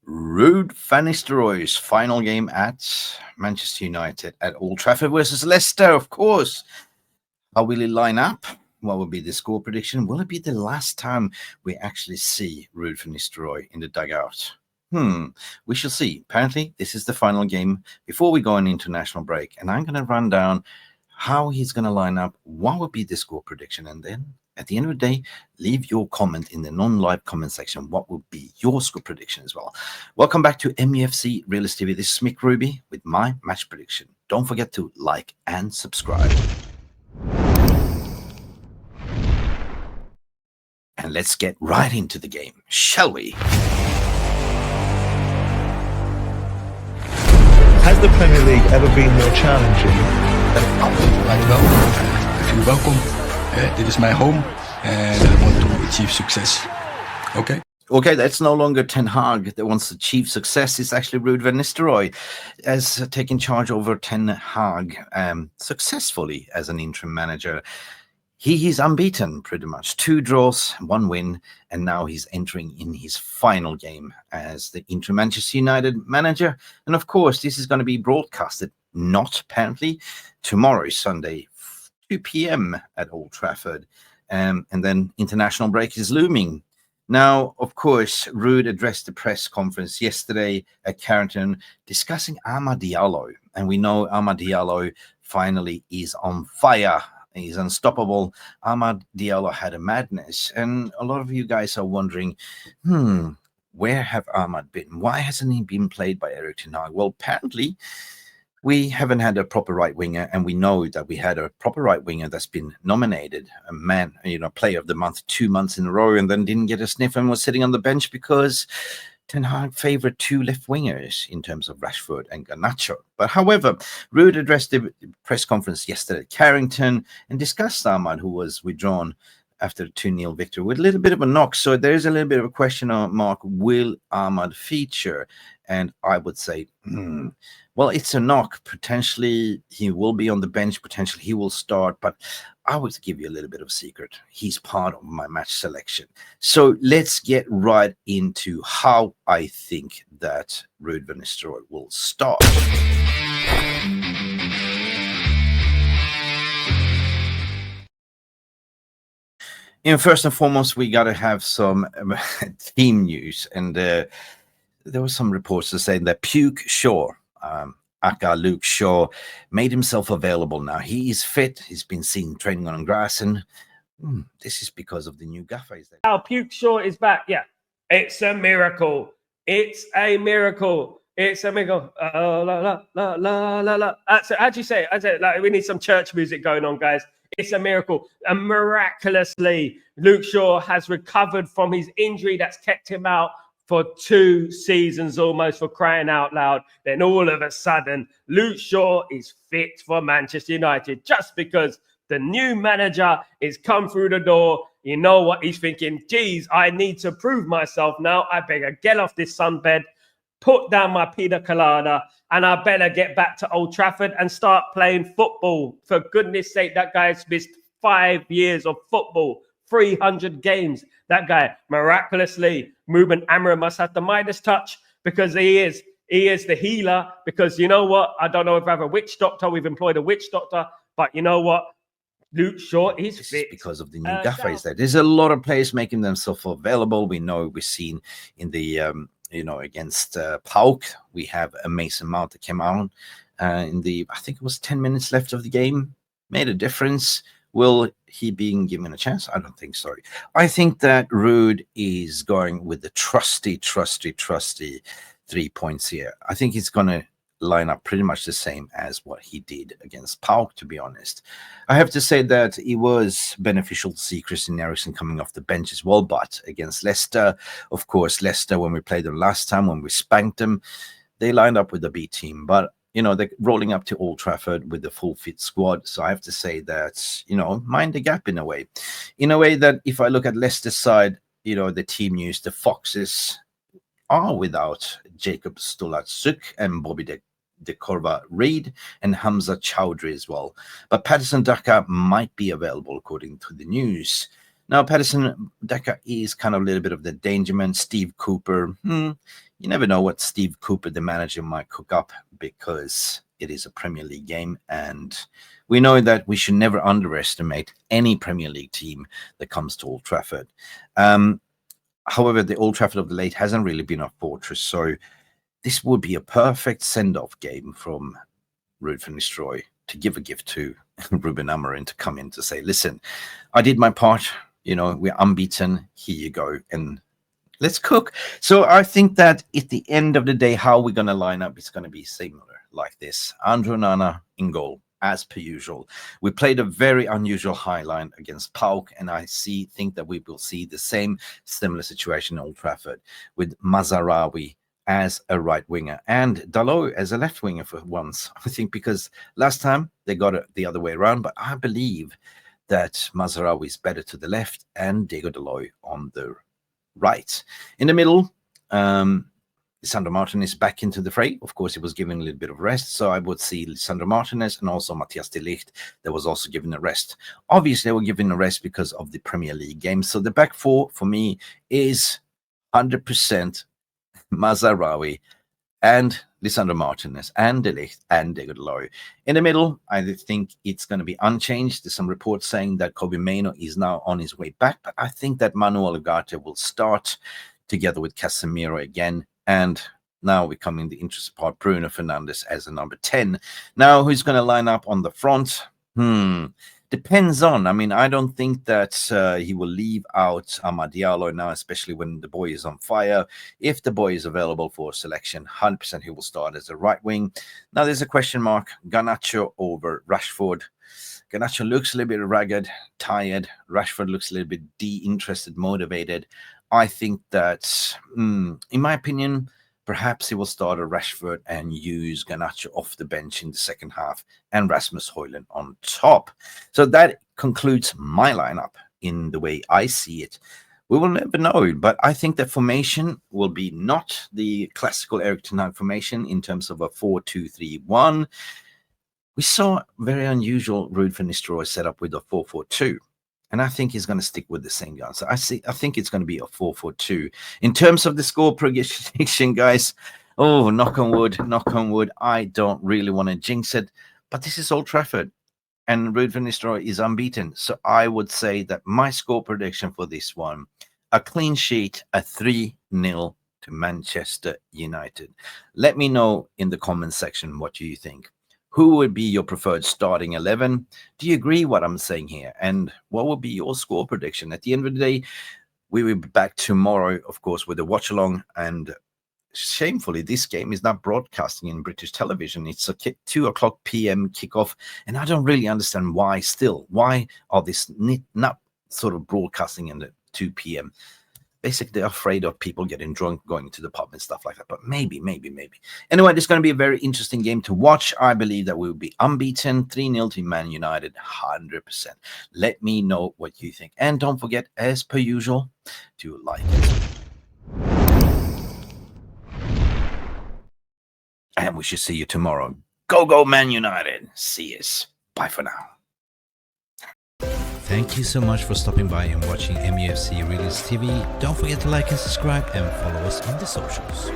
Ruud van Nistelrooy's final game at Manchester United at Old Trafford versus Leicester, of course. How will it line up? What will be the score prediction? Will it be the last time we actually see Ruud van Nistelrooy in the dugout? We shall see. Apparently, this is the final game before we go on international break, and I'm going to run down how he's going to line up, what will be the score prediction, and then at the end of the day, leave your comment in the non-live comment section. What will be your score prediction as well? Welcome back to MUFC Realist TV. This is Mick Ruby with my match prediction. Don't forget to like and subscribe. And let's get right into the game, shall we? Has the Premier League ever been more challenging? I feel welcome. Dit is my home and I want to achieve success. Okay, that's no longer Ten Hag that wants to achieve success. It's actually Ruud van Nistelrooy has taken charge over Ten Hag successfully as an interim manager. He is unbeaten, pretty much. 2 draws, 1 win, and now he's entering in his final game as the interim Manchester United manager. And of course, this is going to be broadcasted, not apparently, tomorrow, Sunday, 2 p.m. at Old Trafford. And then international break is looming. Now, of course, Ruud addressed the press conference yesterday at Carrington discussing Amad Diallo. And we know Amad Diallo finally is on fire. He's unstoppable. Amad Diallo had a madness. And a lot of you guys are wondering, where have Amad been? Why hasn't he been played by Erik ten Hag? Well, apparently, we haven't had a proper right winger, and we know that we had a proper right winger that's been nominated player of the month 2 months in a row, and then didn't get a sniff and was sitting on the bench because Ten Hag favored 2 left wingers in terms of Rashford and Garnacho. But however, Ruud addressed the press conference yesterday at Carrington and discussed Amad, who was withdrawn after a 2-0 victory with a little bit of a knock. So there is a little bit of a question mark. Will Amad feature? And I would say, well, it's a knock. Potentially he will be on the bench. Potentially he will start. But I would give you a little bit of a secret. He's part of my match selection. So let's get right into how I think that Ruud van Nistelrooy will start. First and foremost, we got to have some team news. And there were some reports to say that Puke Shaw, aka Luke Shaw, made himself available now. He is fit. He's been seen training on grass. And this is because of the new gaffers. Now Puke Shaw is back. Yeah, it's a miracle. It's a miracle. It's a miracle. La, la, la, la, la, la. So how'd you say it? I said, like, we need some church music going on, guys. It's a miracle. And miraculously, Luke Shaw has recovered from his injury that's kept him out for 2 seasons almost, for crying out loud. Then all of a sudden, Luke Shaw is fit for Manchester United just because the new manager is come through the door. You know what? He's thinking, geez, I need to prove myself now. I better get off this sunbed, put down my pina colada, and I better get back to Old Trafford and start playing football. For goodness sake, that guy's missed 5 years of football, 300 games. That guy, miraculously, Ruben Amorim must have the Midas touch, because he is the healer. Because you know what? I don't know if I have a witch doctor. We've employed a witch doctor. But you know what? Luke Shaw is fit. Because of the new gaffers there. There's a lot of players making themselves available. We know we've seen in the against PAOK, we have a Mason Mount that came out in the, I think it was 10 minutes left of the game, made a difference. Will he be given a chance? I don't think so. I think that Ruud is going with the trusty 3 points here. I think he's going to line up pretty much the same as what he did against PAOK, to be honest. I have to say that it was beneficial to see Christian Eriksen coming off the bench as well, but against Leicester, of course, Leicester, when we played them last time, when we spanked them, they lined up with the B team, but they're rolling up to Old Trafford with the full fit squad. So I have to say that, mind the gap in a way that if I look at Leicester's side, the team news, the Foxes are without Jacob Stolatsuk and Bobby De Korva Reid and Hamza Chowdhury as well. But Patterson Daka might be available according to the news. Now, Patterson Decker is kind of a little bit of the danger man. Steve Cooper, you never know what Steve Cooper, the manager, might cook up, because it is a Premier League game, and we know that we should never underestimate any Premier League team that comes to Old Trafford. However, the Old Trafford of the late hasn't really been a fortress, so this would be a perfect send-off game from Ruud van Nistelrooy to give a gift to Ruben Amorim to come in to say, listen, I did my part, we're unbeaten, here you go, and let's cook. So I think that at the end of the day, how we're going to line up is going to be similar like this. Andre Onana in goal, as per usual. We played a very unusual high line against PAOK, and I think that we will see the same similar situation in Old Trafford with Mazraoui as a right winger and Dalot as a left winger for once. I think because last time they got it the other way around, but I believe that Mazraoui is better to the left and Diego Dalot on the right. In the middle, Lisandro Martinez back into the fray. Of course, he was given a little bit of rest, so I would see Lisandro Martinez and also Matthias de Ligt that was also given a rest. Obviously, they were given a rest because of the Premier League game. So the back four for me is 100% Mazraoui and Lisandro Martinez and de Ligt and Diego Dalot. In the middle, I think it's going to be unchanged. There's some reports saying that Kobe Mainoo is now on his way back, but I think that Manuel Ugarte will start together with Casemiro again. And now we're coming the interesting part, Bruno Fernandes as a number 10. Now, who's going to line up on the front? Depends on. I mean, I don't think that he will leave out Amad Diallo now, especially when the boy is on fire. If the boy is available for selection, 100% he will start as a right wing. Now, there's a question mark. Garnacho over Rashford. Garnacho looks a little bit ragged, tired. Rashford looks a little bit de-interested, motivated. I think that, in my opinion, perhaps he will start a Rashford and use Garnacho off the bench in the second half and Rasmus Højlund on top. So that concludes my lineup in the way I see it. We will never know, but I think the formation will be not the classical Erik ten Hag formation in terms of a 4-2-3-1. We saw very unusual Ruud van Nistelrooy set up with a 4-4-2. And I think he's going to stick with the same gun. So I think it's going to be a 4-4-2. In terms of the score prediction, guys, knock on wood, I don't really want to jinx it. But this is Old Trafford, and Ruud van Nistelrooy is unbeaten. So I would say that my score prediction for this one, a clean sheet, a 3-0 to Manchester United. Let me know in the comments section what you think. Who would be your preferred starting 11? Do you agree what I'm saying here? And what will be your score prediction? At the end of the day, we will be back tomorrow, of course, with a watch-along. And shamefully, this game is not broadcasting in British television. It's a 2 o'clock p.m. kickoff. And I don't really understand why still. Why are this not sort of broadcasting in the 2 p.m.? Basically, they're afraid of people getting drunk, going to the pub and stuff like that. But maybe. Anyway, this is going to be a very interesting game to watch. I believe that we will be unbeaten, 3-0 to Man United, 100%. Let me know what you think. And don't forget, as per usual, to like it. And we should see you tomorrow. Go, Man United. See us. Bye for now. Thank you so much for stopping by and watching MUFC Realist TV. Don't forget to like and subscribe and follow us on the socials.